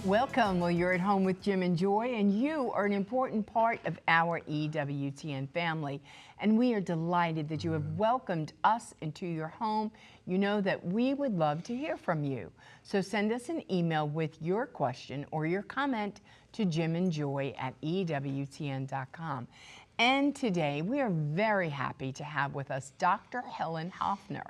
Welcome. Well, you're at home with Jim and Joy, and you are an important part of our EWTN family. And we are delighted that you have welcomed us into your home. You know that we would love to hear from you. So send us an email with your question or your comment to jimandjoy@ewtn.com. And today we are very happy to have with us Dr. Helen Hoffner.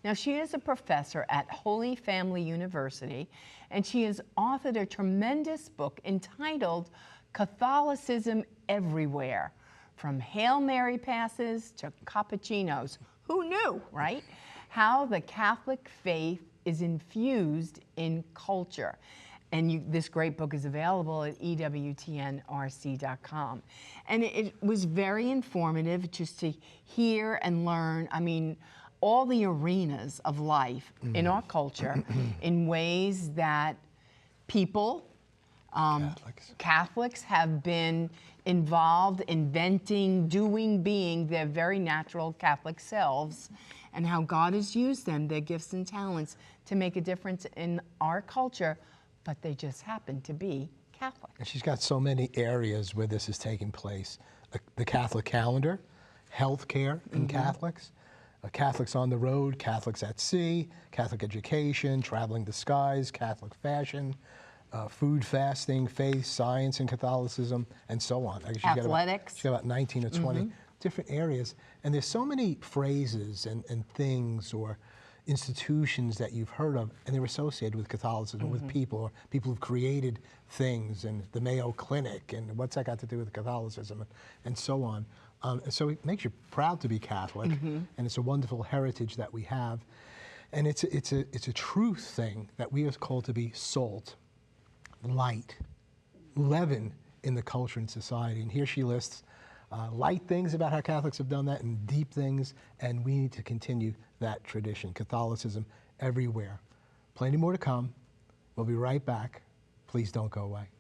Now, she is a professor at Holy Family University, and she has authored a tremendous book entitled Catholicism Everywhere, From Hail Mary Passes to Cappuccinos. Who knew, right? How the Catholic faith is infused in culture. And this great book is available at ewtnrc.com. And it was very informative just to hear and learn, all the arenas of life in our culture in ways that people, Catholics have been involved, inventing, doing, being their very natural Catholic selves, and how God has used them, their gifts and talents, to make a difference in our culture, but they just happen to be Catholic. And she's got so many areas where this is taking place. The Catholic calendar, healthcare in Catholics, Catholics on the road, Catholics at sea, Catholic education, traveling the skies, Catholic fashion, food fasting, faith, science and Catholicism, and so on. Athletics. She's got about 19 or 20 different areas. And there's so many phrases and things or institutions that you've heard of, and they're associated with Catholicism, with people, or people who've created things, and the Mayo Clinic, and what's that got to do with Catholicism, and so on. So it makes you proud to be Catholic, and it's a wonderful heritage that we have. And it's a truth thing that we are called to be salt, light, leaven in the culture and society. And here she lists light things about how Catholics have done that and deep things, and we need to continue that tradition. Catholicism everywhere. Plenty more to come. We'll be right back. Please don't go away.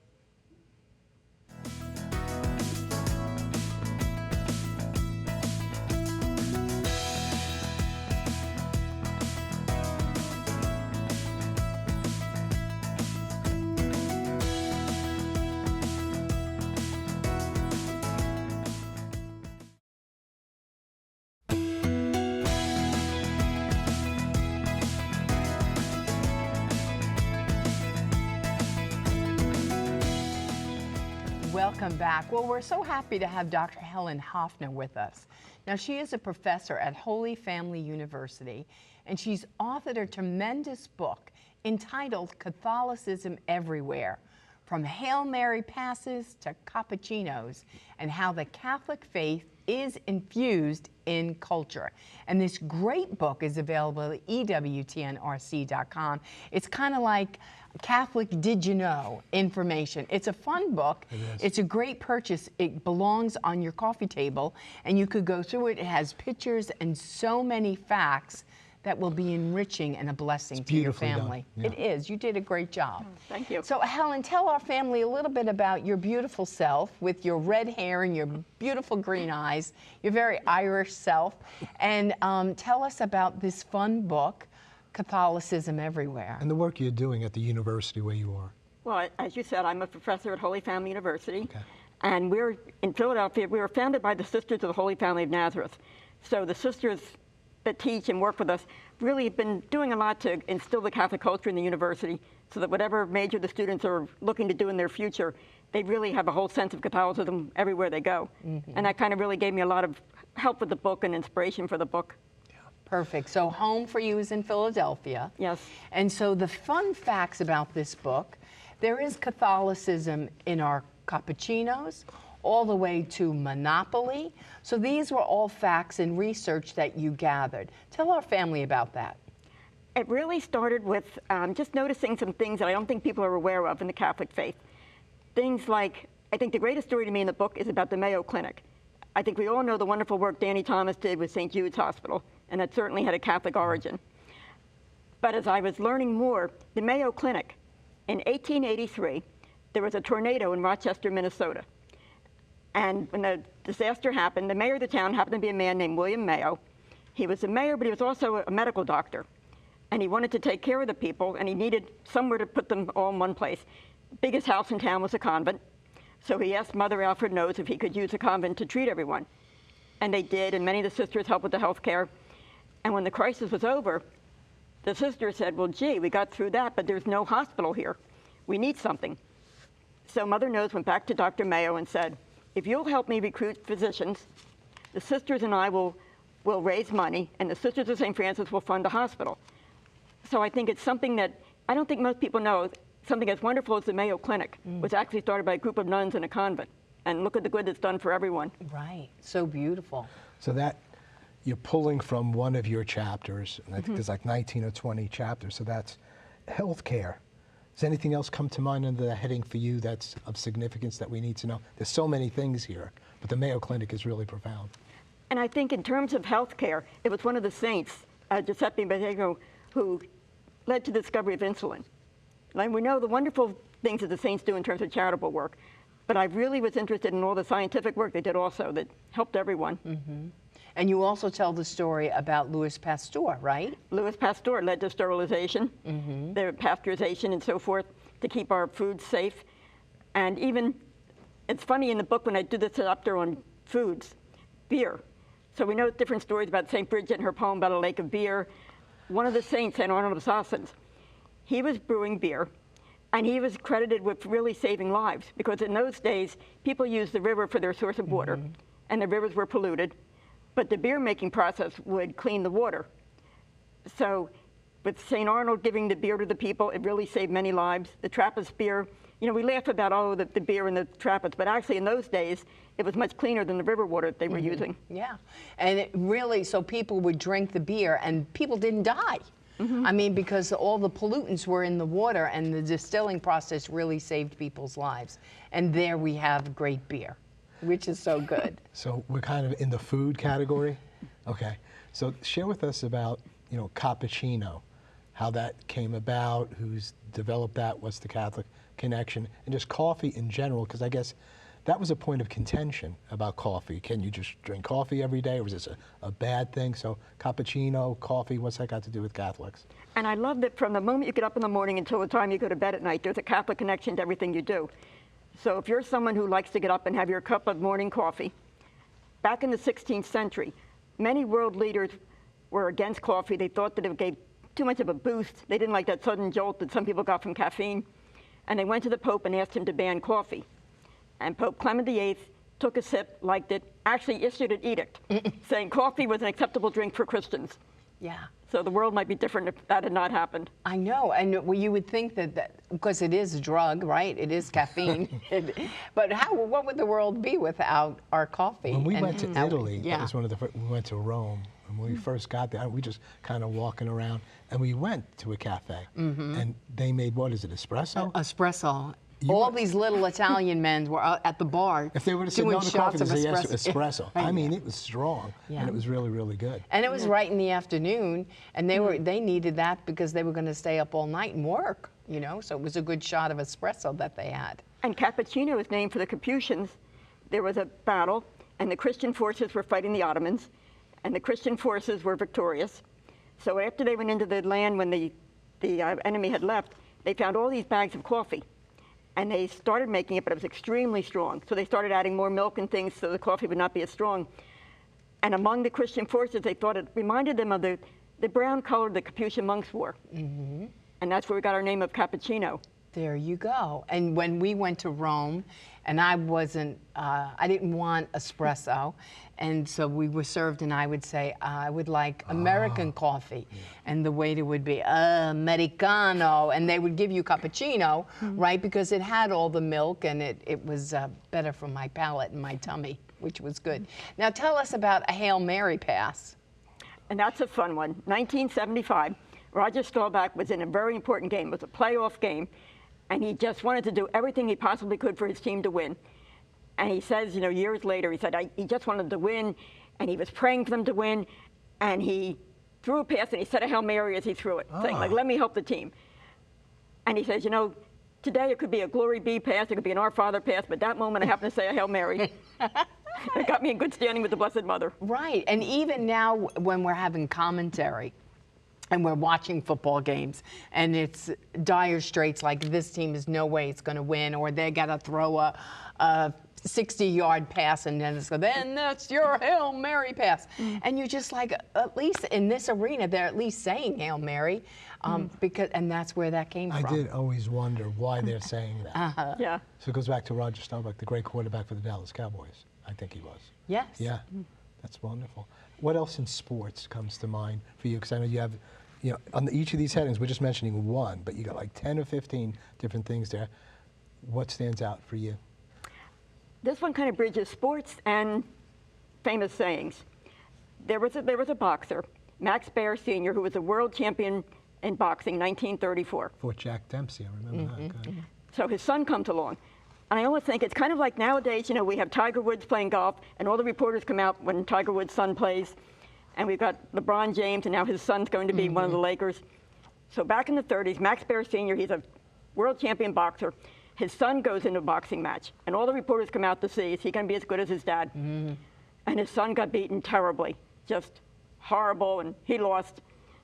Welcome back. Well, we're so happy to have Dr. Helen Hoffner with us. Now, she is a professor at Holy Family University, and she's authored a tremendous book entitled Catholicism Everywhere, From Hail Mary Passes to Cappuccinos, and how the Catholic faith is infused in culture. And this great book is available at ewtnrc.com. It's kind of like Catholic Did You Know information. It's a fun book. It is. It's a great purchase. It belongs on your coffee table, and you could go through it. It has pictures and so many facts that will be enriching and a blessing to your family. Yeah. It is. You did a great job. Thank you. So, Helen, tell our family a little bit about your beautiful self with your red hair and your beautiful green eyes, your very Irish self, and tell us about this fun book, Catholicism Everywhere. And the work you're doing at the university where you are. Well, as you said, I'm a professor at Holy Family University. Okay. And we're in Philadelphia. We were founded by the Sisters of the Holy Family of Nazareth. So the sisters that teach and work with us really have been doing a lot to instill the Catholic culture in the university so that whatever major the students are looking to do in their future, they really have a whole sense of Catholicism everywhere they go. And that kind of really gave me a lot of help with the book and inspiration for the book. Perfect. So home for you is in Philadelphia. Yes. And so the fun facts about this book, there is Catholicism in our cappuccinos, all the way to Monopoly. So these were all facts and research that you gathered. Tell our family about that. It really started with just noticing some things that I don't think people are aware of in the Catholic faith. Things like, I think the greatest story to me in the book is about the Mayo Clinic. I think we all know the wonderful work Danny Thomas did with St. Jude's Hospital, and that certainly had a Catholic origin. But as I was learning more, the Mayo Clinic, in 1883, there was a tornado in Rochester, Minnesota. And when the disaster happened, the mayor of the town happened to be a man named William Mayo. He was a mayor, but he was also a medical doctor. And he wanted to take care of the people, and he needed somewhere to put them all in one place. biggest house in town was a convent. So he asked Mother Alfred Knows if he could use a convent to treat everyone. And they did, and many of the sisters helped with the health care. And when the crisis was over, the sisters said, well, gee, we got through that, but there's no hospital here. We need something. So Mother Knows went back to Dr. Mayo and said, if you'll help me recruit physicians, the sisters and I will raise money, and the Sisters of St. Francis will fund a hospital. So I think it's something that I don't think most people know. Something as wonderful as the Mayo Clinic was actually started by a group of nuns in a convent. And look at the good it's done for everyone. Right, so beautiful. So that you're pulling from one of your chapters, and I think there's like 19 or 20 chapters, so that's healthcare. Does anything else come to mind under the heading for you that's of significance that we need to know? There's so many things here, but the Mayo Clinic is really profound. And I think in terms of healthcare, it was one of the saints, Giuseppe Bettego, who led to the discovery of insulin. And we know the wonderful things that the saints do in terms of charitable work, but I really was interested in all the scientific work they did also that helped everyone. And you also tell the story about Louis Pasteur, right? Louis Pasteur led to sterilization, the pasteurization and so forth to keep our food safe. And even, it's funny in the book when I do the chapter on foods, beer. So we know different stories about St. Bridget and her poem about a lake of beer. One of the saints, St. Arnold of Soissons, he was brewing beer, and he was credited with really saving lives, because in those days, people used the river for their source of water, and the rivers were polluted, but the beer making process would clean the water. So with St. Arnold giving the beer to the people, it really saved many lives. The Trappist beer, you know, we laugh about, oh, the beer and the Trappists, but actually in those days, it was much cleaner than the river water that they were using. Yeah, and it really, so people would drink the beer, and people didn't die. I mean, because all the pollutants were in the water, and the distilling process really saved people's lives. And there we have great beer, which is so good. So we're kind of in the food category? Okay. So share with us about, you know, cappuccino, how that came about, who's developed that, what's the Catholic connection, and just coffee in general, because I guess that was a point of contention about coffee. Can you just drink coffee every day, or is this a bad thing? So cappuccino, coffee, what's that got to do with Catholics? And I love that from the moment you get up in the morning until the time you go to bed at night, there's a Catholic connection to everything you do. So if you're someone who likes to get up and have your cup of morning coffee, back in the 16th century, many world leaders were against coffee. They thought that it gave too much of a boost. They didn't like that sudden jolt that some people got from caffeine. And they went to the Pope and asked him to ban coffee. And Pope Clement VIII took a sip, liked it, actually issued an edict saying coffee was an acceptable drink for Christians. Yeah. So the world might be different if that had not happened. I know, and you would think that because it is a drug, right? It is caffeine. But what would the world be without our coffee? When we went to Italy, yeah. that was one of the first, we went to Rome, and when we first got there, we just kind of walking around, and we went to a cafe, and they made, what is it, espresso? Espresso. All these little Italian men were out at the bar. If they would have said no to coffee, they say yes to espresso. I mean, it was strong, and it was really, really good. And it was right in the afternoon, and they needed that because they were going to stay up all night and work, you know, so it was a good shot of espresso that they had. And cappuccino is named for the Capuchins. There was a battle, and the Christian forces were fighting the Ottomans, and the Christian forces were victorious. So after they went into the land when the enemy had left, they found all these bags of coffee. And they started making it, but it was extremely strong. So they started adding more milk and things so the coffee would not be as strong. And among the Christian forces, they thought it reminded them of the brown color the Capuchin monks wore. And that's where we got our name of cappuccino. There you go. And when we went to Rome, and I didn't want espresso, and so we were served, and I would say, I would like American coffee. And the waiter would be, Americano, and they would give you cappuccino, right, because it had all the milk, and it was better for my palate and my tummy, which was good. Now tell us about a Hail Mary pass. And that's a fun one. 1975, Roger Staubach was in a very important game. It was a playoff game. And he just wanted to do everything he possibly could for his team to win. And he says, you know, years later, he said, he just wanted to win, and he was praying for them to win, and he threw a pass, and he said a Hail Mary as he threw it, saying, like, let me help the team. And he says, you know, today it could be a Glory Be pass, it could be an Our Father pass, but that moment I happened to say a Hail Mary. It got me in good standing with the Blessed Mother. Right, and even now when we're having commentary, and we're watching football games, and it's dire straits, like this team is no way it's going to win, or they got to throw a 60-yard pass, and then that's your Hail Mary pass. And you're just like, at least in this arena, they're at least saying Hail Mary, and that's where that came from. I did always wonder why they're saying that. Yeah. So it goes back to Roger Staubach, the great quarterback for the Dallas Cowboys. I think he was. Yes. Yeah, that's wonderful. What else in sports comes to mind for you? Because I know you have, on each of these headings, we're just mentioning one, but you got like 10 or 15 different things there. What stands out for you? This one kind of bridges sports and famous sayings. There was a boxer, Max Baer Sr., who was a world champion in boxing, 1934. Fort Jack Dempsey, I remember that. Good. So his son comes along. And I always think it's kind of like nowadays, we have Tiger Woods playing golf, and all the reporters come out when Tiger Woods' son plays. And we've got LeBron James, and now his son's going to be one of the Lakers. So back in the 30s, Max Baer Sr., he's a world champion boxer. His son goes into a boxing match, and all the reporters come out to see, is he going to be as good as his dad? And his son got beaten terribly, just horrible, and he lost.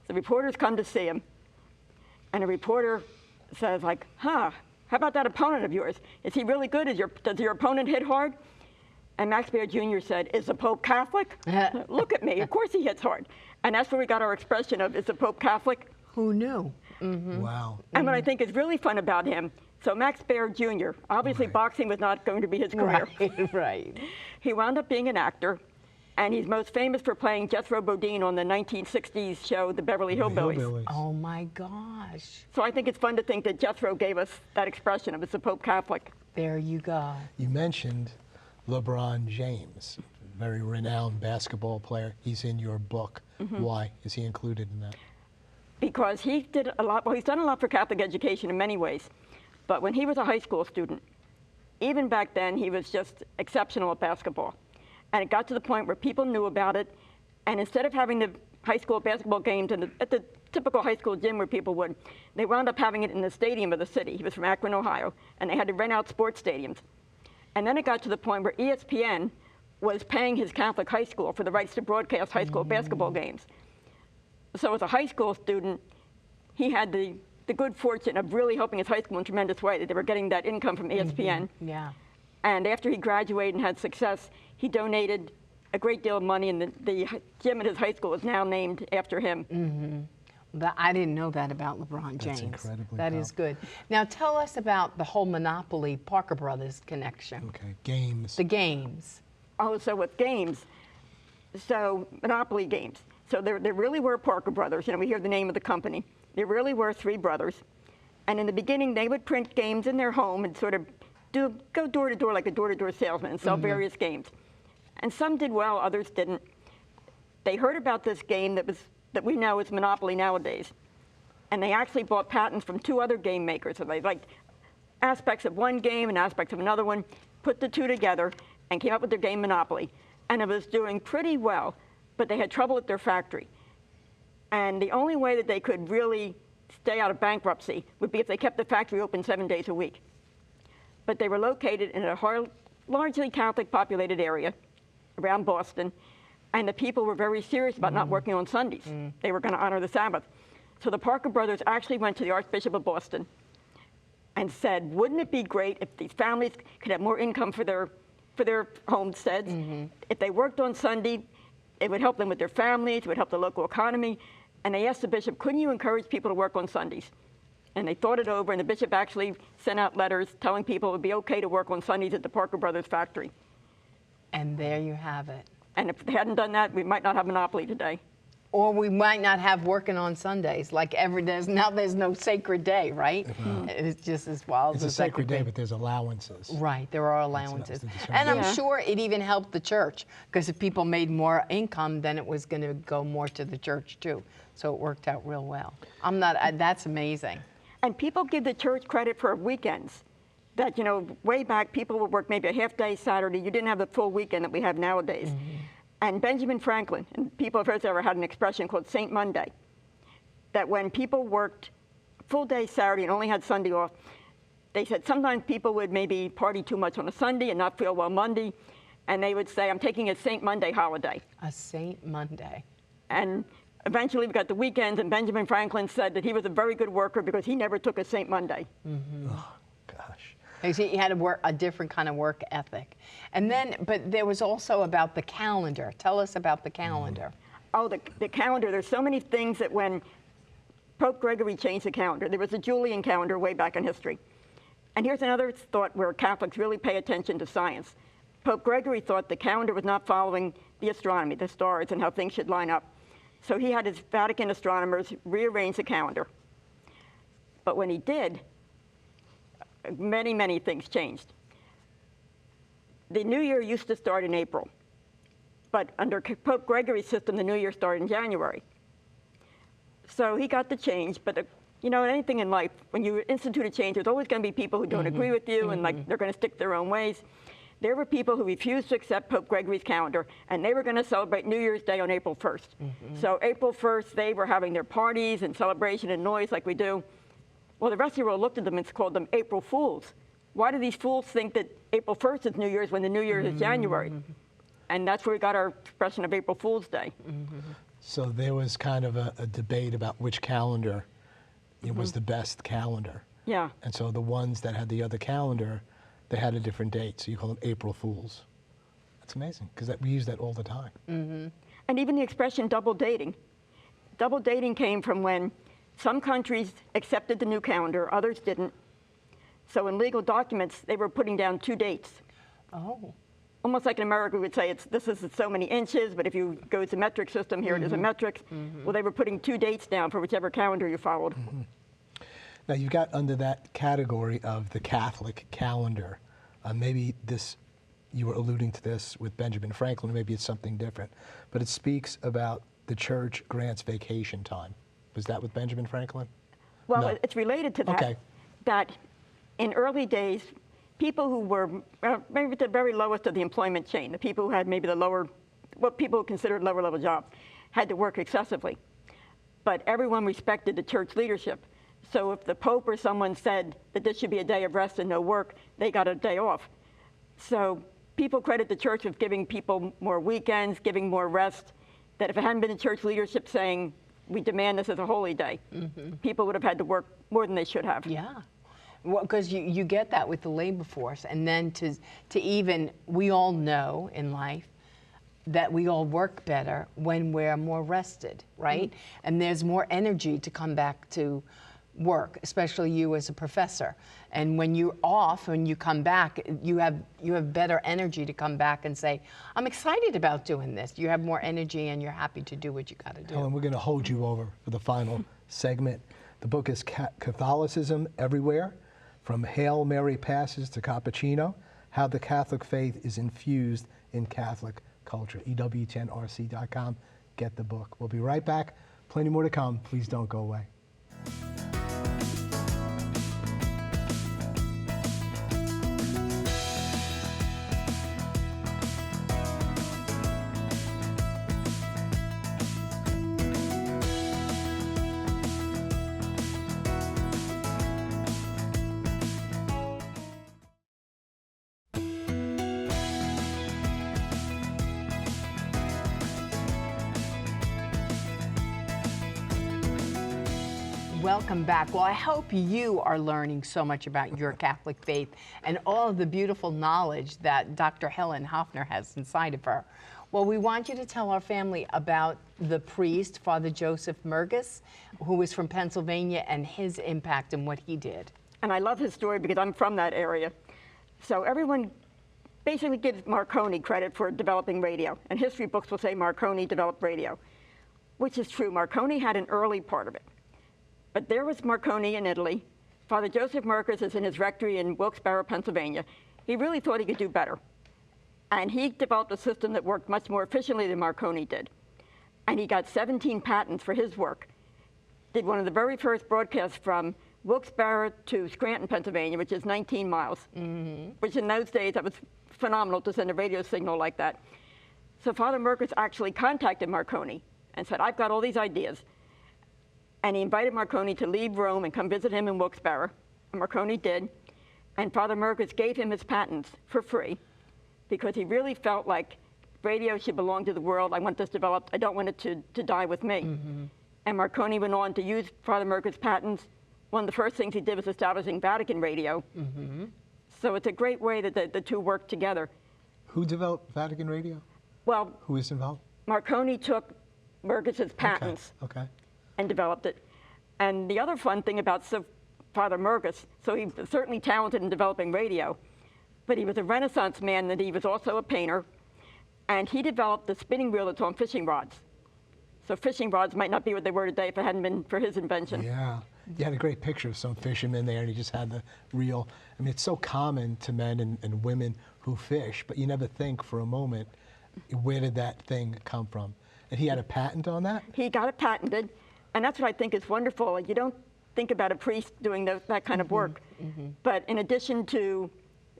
The reporters come to see him, and a reporter says, like, how about that opponent of yours? Is he really good? Does your opponent hit hard? And Max Baer Jr. said, is the Pope Catholic? Look at me, of course he hits hard. And that's where we got our expression of, is the Pope Catholic? Who knew? Wow. And what I think is really fun about him, so Max Baer Jr., obviously boxing was not going to be his career. Right. He wound up being an actor, and he's most famous for playing Jethro Bodine on the 1960s show, The Beverly Hillbillies. Oh my gosh. So I think it's fun to think that Jethro gave us that expression of, it's the Pope Catholic. There you go. You mentioned LeBron James, very renowned basketball player. He's in your book. Why is he included in that? Because he did a lot, well, he's done a lot for Catholic education in many ways. But when he was a high school student, even back then, he was just exceptional at basketball. And it got to the point where people knew about it, and instead of having the high school basketball games at the typical high school gym where people would, they wound up having it in the stadium of the city. He was from Akron, Ohio, and they had to rent out sports stadiums. And then it got to the point where ESPN was paying his Catholic high school for the rights to broadcast high school basketball games. So as a high school student, he had the good fortune of really helping his high school in a tremendous way, that they were getting that income from ESPN. Yeah. And after he graduated and had success, he donated a great deal of money, and the gym at his high school is now named after him. I didn't know that about LeBron James. That's incredibly That is good. Now tell us about the whole Monopoly Parker Brothers connection. Okay, games. The games. Oh, so with games, so Monopoly games. So there really were Parker Brothers. We hear the name of the company. There really were three brothers. And in the beginning, they would print games in their home and sort of go door to door like a door-to-door salesman and sell various games. And some did well, others didn't. They heard about this game that we know is Monopoly nowadays. And they actually bought patents from two other game makers. So they liked aspects of one game and aspects of another one, put the two together, and came up with their game Monopoly. And it was doing pretty well, but they had trouble at their factory. And the only way that they could really stay out of bankruptcy would be if they kept the factory open 7 days a week. But they were located in a largely Catholic populated area around Boston, and the people were very serious about not working on Sundays. They were going to honor the Sabbath. So the Parker brothers actually went to the Archbishop of Boston and said, wouldn't it be great if these families could have more income for their homesteads? If they worked on Sunday, it would help them with their families, it would help the local economy. And they asked the bishop, couldn't you encourage people to work on Sundays? And they thought it over, and the bishop actually sent out letters telling people it would be okay to work on Sundays at the Parker Brothers factory. And there you have it. And if they hadn't done that, we might not have Monopoly today. Or we might not have working on Sundays, like now there's no sacred day, right? It's just as wild It's as a sacred day, but there's allowances. Right, there are allowances. the And I'm Yeah. sure it even helped the church, because if people made more income, then it was going to go more to the church too. So it worked out real well. That's amazing. And people give the church credit for weekends. That, way back, people would work maybe a half day Saturday. You didn't have the full weekend that we have nowadays. And Benjamin Franklin, and people have heard ever had an expression called Saint Monday, that when people worked full day Saturday and only had Sunday off, they said sometimes people would maybe party too much on a Sunday and not feel well Monday, and they would say, I'm taking a Saint Monday holiday. A Saint Monday. And Eventually, we got the weekends, and Benjamin Franklin said that he was a very good worker because he never took a St. Monday. Oh, gosh. He had a different kind of work ethic. And then, but there was also about the calendar. Tell us about the calendar. Oh, the calendar. There's so many things that when Pope Gregory changed the calendar, there was a Julian calendar way back in history. And here's another thought where Catholics really pay attention to science. Pope Gregory thought the calendar was not following the astronomy, the stars, and how things should line up. So he had his Vatican astronomers rearrange the calendar. But when he did, many, many things changed. The New Year used to start in April. But under Pope Gregory's system, the New Year started in January. So he got the change, but you know, anything in life, when you institute a change, there's always going to be people who don't agree with you, and like they're going to stick their own ways. There were people who refused to accept Pope Gregory's calendar, and they were going to celebrate New Year's Day on April 1st. So April 1st, they were having their parties and celebration and noise like we do. Well, the rest of the world looked at them and called them April Fools. Why do these fools think that April 1st is New Year's when the New Year is January? And that's where we got our expression of April Fool's Day. So there was kind of a debate about which calendar was the best calendar. Yeah. And so the ones that had the other calendar, they had a different date, so you call them April Fools. That's amazing, because we use that all the time. And even the expression double dating. Double dating came from when some countries accepted the new calendar, others didn't. So in legal documents, they were putting down 2 dates. Oh. Almost like in America, we would say this is so many inches, but if you go to metric system, here it is a metric. Well, they were putting 2 dates down for whichever calendar you followed. Now, you've got under that category of the Catholic calendar, maybe this, you were alluding to this with Benjamin Franklin, maybe it's something different, but it speaks about the church grants vacation time. Was that with Benjamin Franklin? Well, No. it's related to that. Okay. That in early days, people who were maybe the very lowest of the employment chain, the people who had maybe the lower, what people considered lower level jobs, had to work excessively. But everyone respected the church leadership. So if the Pope or someone said that this should be a day of rest and no work, they got a day off. So people credit the church with giving people more weekends, giving more rest, that if it hadn't been the church leadership saying, we demand this as a holy day, people would have had to work more than they should have. Yeah. Well, because you get that with the labor force, and then to even, we all know in life that we all work better when we're more rested, right? And there's more energy to come back to work, especially you as a professor. And when you're off, when you come back, you have better energy to come back and say, I'm excited about doing this. You have more energy and you're happy to do what you got to do. Helen, we're going to hold you over for the final segment. The book is Catholicism Everywhere, From Hail Mary Passes to Cappuccino, How the Catholic Faith is Infused in Catholic Culture. EW10RC.com. Get the book. We'll be right back. Plenty more to come. Please don't go away. Welcome back. Well, I hope you are learning so much about your Catholic faith and all of the beautiful knowledge that Dr. Helen Hoffner has inside of her. Well, we want you to tell our family about the priest, Father Joseph Mergus, who was from Pennsylvania, and his impact and what he did. And I love his story because I'm from that area. So everyone basically gives Marconi credit for developing radio. And history books will say Marconi developed radio, which is true. Marconi had an early part of it. But there was Marconi in Italy. Father Joseph Mergus is in his rectory in Wilkes-Barre, Pennsylvania. He really thought he could do better. And he developed a system that worked much more efficiently than Marconi did. And he got 17 patents for his work. Did one of the very first broadcasts from Wilkes-Barre to Scranton, Pennsylvania, which is 19 miles, which in those days, that was phenomenal to send a radio signal like that. So Father Mergus actually contacted Marconi and said, I've got all these ideas. And he invited Marconi to leave Rome and come visit him in Wilkes-Barre. And Marconi did. And Father Mergus gave him his patents for free because he really felt like radio should belong to the world. I want this developed. I don't want it to die with me. And Marconi went on to use Father Merca's patents. One of the first things he did was establishing Vatican Radio. So it's a great way that the two work together. Who developed Vatican Radio? Well, Who is involved? Marconi took Merca's patents Okay. and developed it. And the other fun thing about Father Mercus, so he was certainly talented in developing radio, but he was a Renaissance man, that he was also a painter, and he developed the spinning wheel that's on fishing rods. So fishing rods might not be what they were today if it hadn't been for his invention. Yeah. You had a great picture of some fishermen there, and he just had the reel. I mean, it's so common to men and women who fish, but you never think for a moment, where did that thing come from? And he had a patent on that? He got it patented, and that's what I think is wonderful. You don't think about a priest doing that kind of work. But in addition to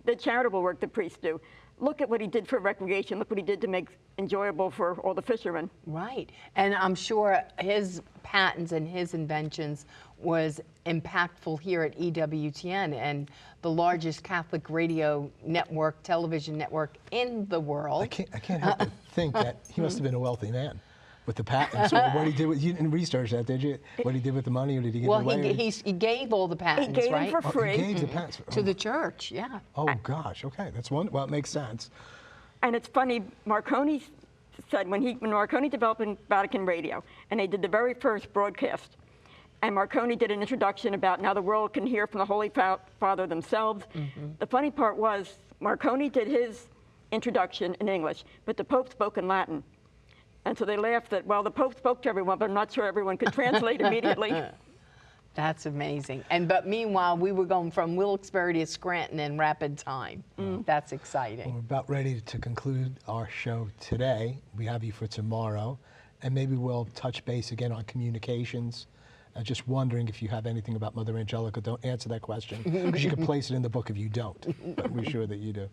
the charitable work the priests do, look at what he did for recreation. Look what he did to make enjoyable for all the fishermen. Right. And I'm sure his patents and his inventions was impactful here at EWTN, and the largest Catholic radio network, television network in the world. I can't help but think that he must have been a wealthy man with the patents. Or what he did with, you didn't research that, did you? What he did with the money, or did he give it away? Well, he gave all the patents, He gave right? them for free. He gave the patents To the church, yeah. Oh gosh, okay, that's one. Well, it makes sense. And it's funny, Marconi said when Marconi developed Vatican Radio, and they did the very first broadcast, and Marconi did an introduction about now the world can hear from the Holy Father themselves. The funny part was Marconi did his introduction in English, but the Pope spoke in Latin. And so they laughed that, well, the Pope spoke to everyone, but I'm not sure everyone could translate immediately. That's amazing. But meanwhile, we were going from Wilkes-Barre to Scranton in rapid time. That's exciting. Well, we're about ready to conclude our show today. We have you for tomorrow, and maybe we'll touch base again on communications. Just wondering if you have anything about Mother Angelica. Don't answer that question, because you can place it in the book if you don't, but we're sure that you do.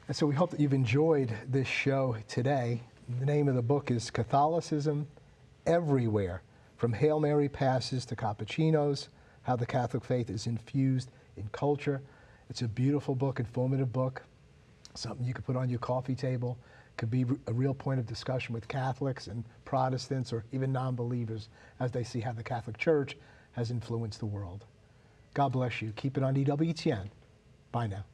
And so we hope that you've enjoyed this show today. The name of the book is Catholicism Everywhere, from Hail Mary Passes to Cappuccinos, How the Catholic Faith is Infused in Culture. It's a beautiful book, informative book, something you could put on your coffee table. Could be a real point of discussion with Catholics and Protestants, or even non-believers, as they see how the Catholic Church has influenced the world. God bless you. Keep it on EWTN. Bye now.